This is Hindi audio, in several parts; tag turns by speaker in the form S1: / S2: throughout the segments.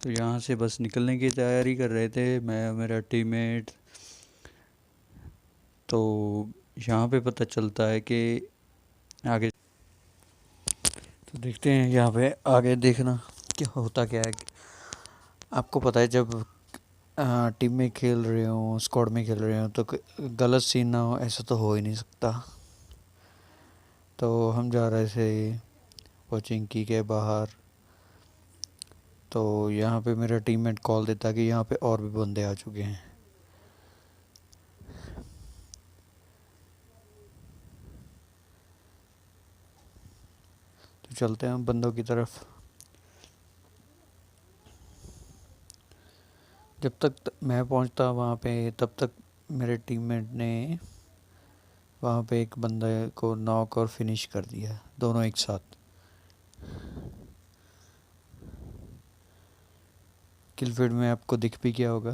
S1: तो यहाँ से बस निकलने की तैयारी कर रहे थे मैं और मेरा टीममेट। तो यहाँ पे पता चलता है कि आगे, तो देखते हैं यहाँ पे आगे देखना क्या होता क्या है। आपको पता है जब टीम में खेल रहे हो, स्क्वाड में खेल रहे हो, तो गलत सीन ना हो ऐसा तो हो ही नहीं सकता। तो हम जा रहे थे कोचिंग की के बाहर, तो यहाँ पे मेरा टीममेट कॉल देता कि यहाँ पे और भी बंदे आ चुके हैं। तो चलते हैं हम बंदों की तरफ। जब तक मैं पहुंचता वहाँ पे तब तक मेरे टीममेट ने वहाँ पे एक बंदे को नॉक और फिनिश कर दिया, दोनों एक साथ। किल फीड में आपको दिख भी क्या होगा।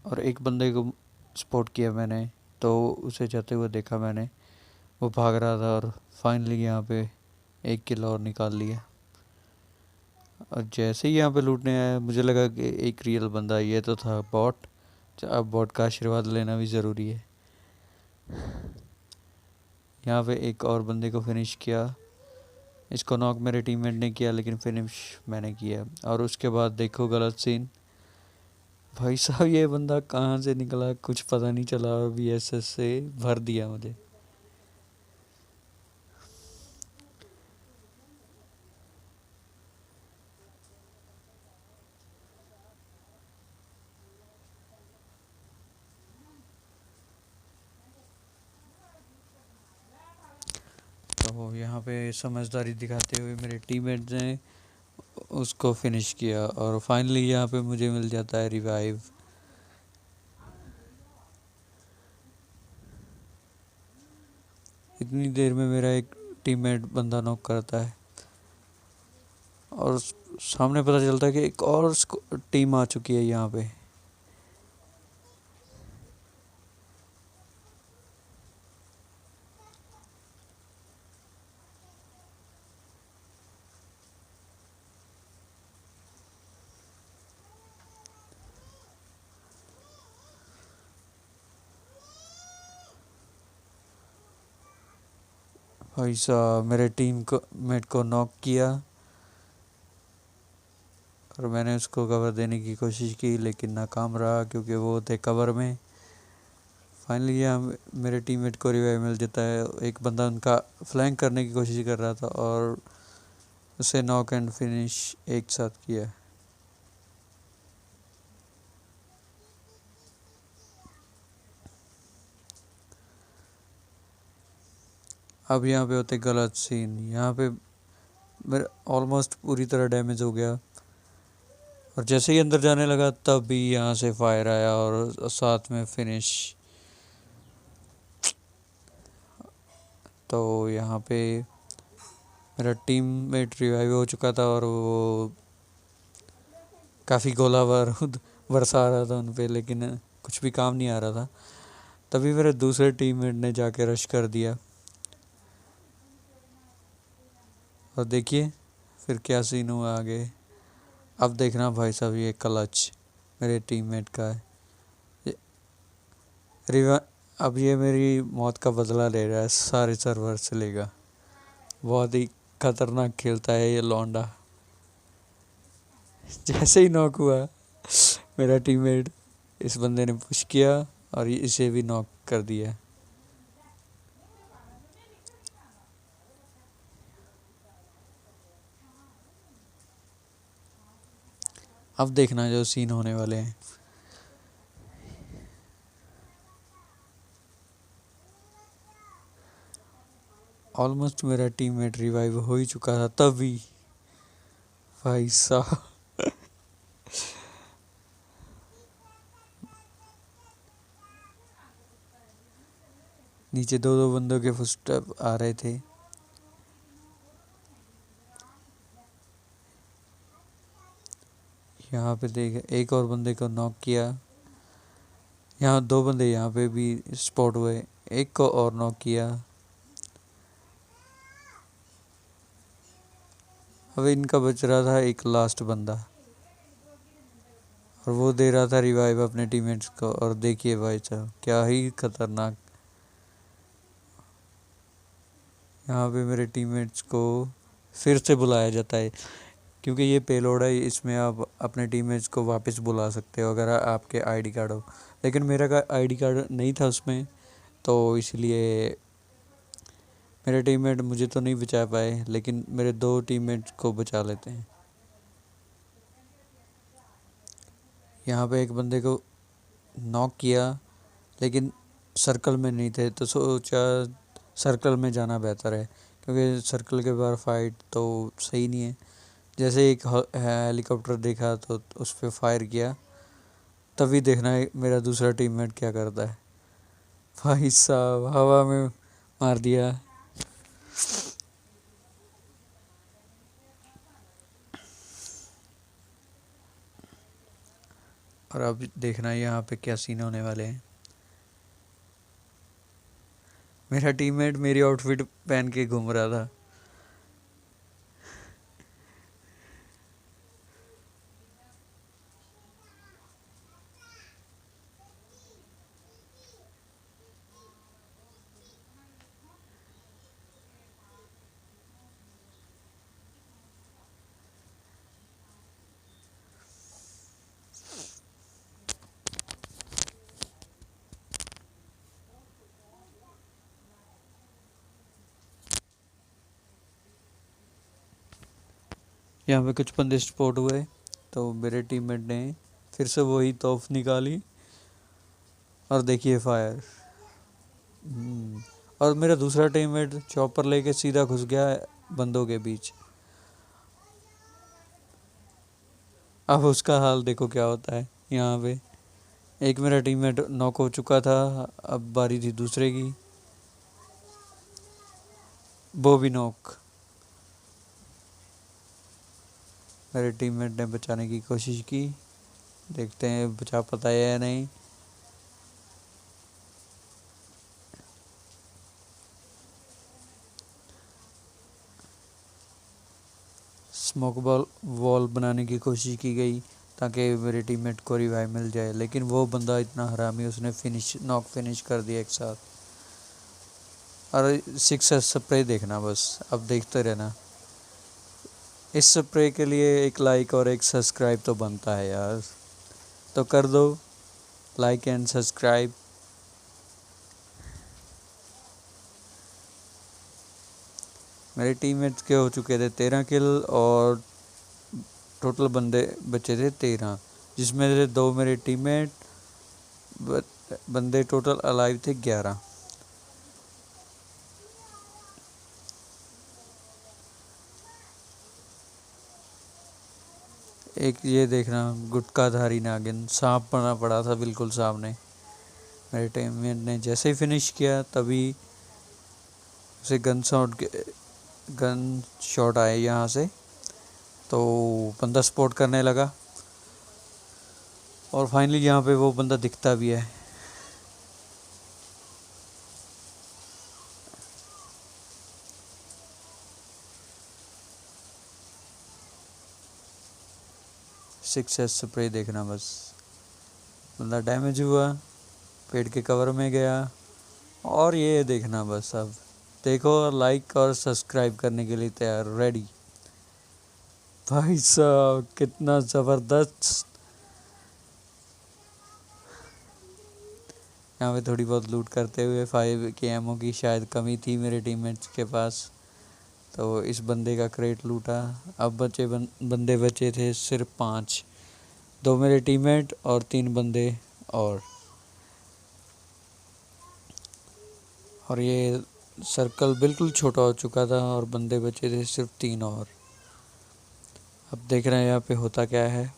S1: और एक बंदे को स्पॉट किया मैंने, तो उसे जाते हुए देखा मैंने, वो भाग रहा था और फाइनली यहाँ पे एक किल और निकाल लिया। और जैसे ही यहाँ पे लूटने आया मुझे लगा कि एक रियल बंदा, ये तो था बॉट। अब बॉट का आशीर्वाद लेना भी ज़रूरी है। यहाँ पे एक और बंदे को फिनिश किया। इसको नॉक मेरे टीममेट ने किया लेकिन फिनिश मैंने किया। और उसके बाद देखो गलत सीन, भाई साहब ये बंदा कहाँ से निकला कुछ पता नहीं चला और VSS से भर दिया मुझे। तो यहाँ पे समझदारी दिखाते हुए मेरे टीममेट ने उसको फिनिश किया और फाइनली यहाँ पे मुझे मिल जाता है रिवाइव। इतनी देर में मेरा एक टीममेट बंदा नॉक करता है और सामने पता चलता है कि एक और टीम आ चुकी है यहाँ पे। भाई साहब मेरे टीम को मेट को नॉक किया और मैंने उसको कवर देने की कोशिश की लेकिन नाकाम रहा क्योंकि वो थे कवर में। फाइनली यहाँ मेरे टीममेट को रिवाइव मिल जाता है। एक बंदा उनका फ्लैंक करने की कोशिश कर रहा था और उसे नॉक एंड फिनिश एक साथ किया। अब यहाँ पे होते गलत सीन, यहाँ पे मेरा ऑलमोस्ट पूरी तरह डैमेज हो गया और जैसे ही अंदर जाने लगा तब भी यहाँ से फायर आया और साथ में फिनिश। तो यहाँ पे मेरा टीममेट रिवाइव हो चुका था और वो काफ़ी गोला बारूद बरसा रहा था उन पे, लेकिन कुछ भी काम नहीं आ रहा था। तभी मेरे दूसरे टीममेट ने जाके रश कर दिया और देखिए फिर क्या सीन हुआ आगे। अब देखना भाई साहब, ये क्लच मेरे टीममेट का है। ये रिवा अब ये मेरी मौत का बदला ले रहा है, सारे सर्वर से लेगा। बहुत ही खतरनाक खेलता है ये लौंडा। जैसे ही नॉक हुआ मेरा टीममेट, इस बंदे ने पुश किया और इसे भी नॉक कर दिया। अब देखना जो सीन होने वाले हैं। ऑलमोस्ट मेरा टीममेट रिवाइव हो ही चुका था तभी भाई साहब नीचे दो दो बंदों के फुटस्टेप आ रहे थे। यहाँ पे देख एक और बंदे को नॉक किया। यहाँ दो बंदे यहाँ पे भी स्पॉट हुए, एक को और नॉक किया। अब इनका बच रहा था एक लास्ट बंदा और वो दे रहा था रिवाइव अपने टीममेट्स को। और देखिए भाई साहब क्या ही खतरनाक, यहाँ पे मेरे टीममेट्स को फिर से बुलाया जाता है क्योंकि ये पेलोड है, इसमें आप अपने टीममेट्स को वापस बुला सकते हो अगर आपके आईडी कार्ड हो। लेकिन मेरा का आईडी कार्ड नहीं था उसमें, तो इसलिए मेरे टीममेट मुझे तो नहीं बचा पाए, लेकिन मेरे दो टीममेट्स को बचा लेते हैं। यहाँ पे एक बंदे को नॉक किया लेकिन सर्कल में नहीं थे, तो सोचा सर्कल में जाना बेहतर है क्योंकि सर्कल के बाहर फाइट तो सही नहीं है। जैसे एक हेलीकॉप्टर देखा तो उस पर फायर किया, तभी देखना है मेरा दूसरा टीममेट क्या करता है। भाई साहब हवा में मार दिया। और अब देखना है यहाँ पे क्या सीन होने वाले हैं। मेरा टीममेट मेरी आउटफिट पहन के घूम रहा था। यहाँ पे कुछ बंदे स्पॉट हुए तो मेरे टीममेट ने फिर से वही तोप निकाली और देखिए फायर। और मेरा दूसरा टीममेट चॉपर लेके सीधा घुस गया बंदों के बीच। अब उसका हाल देखो क्या होता है। यहाँ पे एक मेरा टीममेट नॉक हो चुका था, अब बारी थी दूसरे की, वो भी नॉक। मेरे टीममेट ने बचाने की कोशिश की, देखते हैं बचा पाता है या नहीं। स्मोक बॉल वॉल बनाने की कोशिश की गई ताकि मेरे टीममेट को रिवाइव मिल जाए, लेकिन वो बंदा इतना हरामी, उसने नॉक फिनिश कर दिया एक साथ। और सिक्स स्प्रे देखना बस, अब देखते रहना। इस स्प्रे के लिए एक लाइक और एक सब्सक्राइब तो बनता है यार, तो कर दो लाइक एंड सब्सक्राइब। मेरे टीममेट्स के हो चुके थे 13 किल और टोटल बंदे बचे थे 13, जिसमें से दो मेरे टीममेट, बंदे टोटल अलाइव थे 11। एक ये देखना गुटखाधारी नागिन सांप बना पड़ा था बिल्कुल सामने। मेरे टीममेट ने जैसे ही फिनिश किया तभी उसे गन शॉट आए यहाँ से, तो बंदा स्पॉट करने लगा और फाइनली यहाँ पे वो बंदा दिखता भी है। सिक्स स्प्रे देखना बस, बंदा डैमेज हुआ, पेड़ के कवर में गया। और ये देखना बस, अब देखो लाइक और सब्सक्राइब करने के लिए तैयार रेडी। भाई साहब कितना ज़बरदस्त। यहाँ पे थोड़ी बहुत लूट करते हुए 5 के एमओ की शायद कमी थी मेरे टीममेट्स के पास, तो इस बंदे का क्रेट लूटा। अब बंदे बचे थे सिर्फ 5, 2 मेरे टीममेट और 3 बंदे और ये सर्कल बिल्कुल छोटा हो चुका था और बंदे बचे थे सिर्फ 3 और। अब देख रहे हैं यहाँ पे होता क्या है।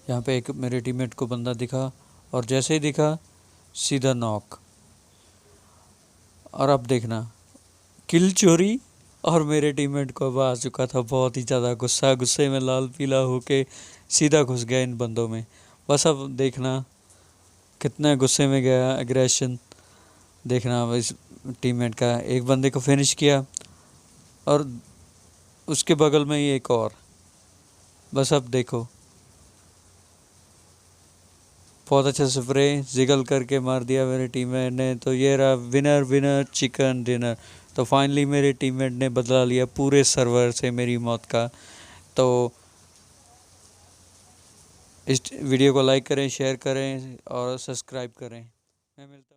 S1: यहाँ पे एक मेरे टीममेट को बंदा दिखा और जैसे ही दिखा सीधा नॉक। और अब देखना किल चोरी। और मेरे टीममेट को अब आ चुका था बहुत ही ज़्यादा गुस्सा, गुस्से में लाल पीला होके सीधा घुस गया इन बंदों में। बस अब देखना कितने गुस्से में गया, एग्रेशन देखना। अब इस टीममेट का एक बंदे को फिनिश किया और उसके बगल में ही एक और। बस अब देखो बहुत अच्छा स्प्रे जिगल करके मार दिया मेरे टीममेट ने। तो ये रहा विनर विनर चिकन डिनर। तो फाइनली मेरे टीममेट ने बदला लिया पूरे सर्वर से मेरी मौत का। तो इस वीडियो को लाइक करें, शेयर करें और सब्सक्राइब करें। मैं मिलता हूँ।